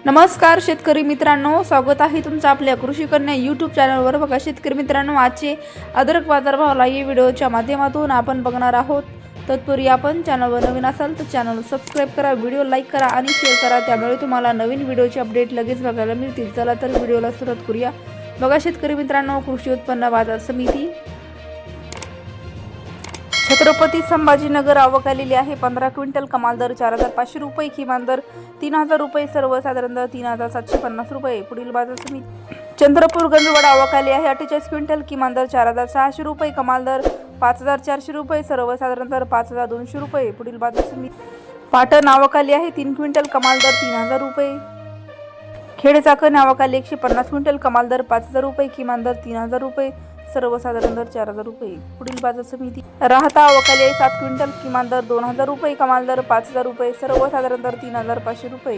नमस्कार शेतकरी मित्रांनो, स्वागत आहे तुमचं आपल्या कृषी कन्या यूट्यूब चॅनलवर। बघा शेतकरी मित्रांनो, आजचे अद्रक बाजारभाव या व्हिडिओच्या माध्यमातून आपण बघणार आहोत। तत्पूर्वी आपण चॅनलवर नवीन असाल तर चॅनल सबस्क्राइब करा, व्हिडिओ लाईक करा आणि शेअर करा, त्यामुळे तुम्हाला नवीन व्हिडिओचे अपडेट लगेच बघायला मिळतील। चला तर व्हिडिओला सुरुवात करूया। बघा शेतकरी मित्रांनो, कृषी उत्पन्न बाजार समिती छत्रपती संभाजीनगर आवक आलेली आहे। 15 क्विंटल, कमाल दर 4500 रुपये, किमान दर 3000 रुपये, सर्वसाधारण दर 3750 रुपये। पुढील बाजार समिती चंद्रपूर गंजवाडा आवक आली आहे। 48 क्विंटल, किमान दर 4600 रुपये, कमाल दर 5400 रुपये, सर्वसाधारण दर 5200 रुपये। पुढील बाजार समिती पाटण आवक आली आहे। 3 क्विंटल, कमाल दर 3000 रुपये। खेड चाकण आवक आली 150 क्विंटल, कमाल दर 5000 रुपये, किमान दर 3000 रुपये, सर्वसाधारण दर 4000 रुपये। पुढील बाजार समिती राहता आवक आली आहे। 7 क्विंटल, किमान दर 2000 रुपये, कमाल दर 5000 रुपये, सर्वसाधारण दर 3500 रुपये।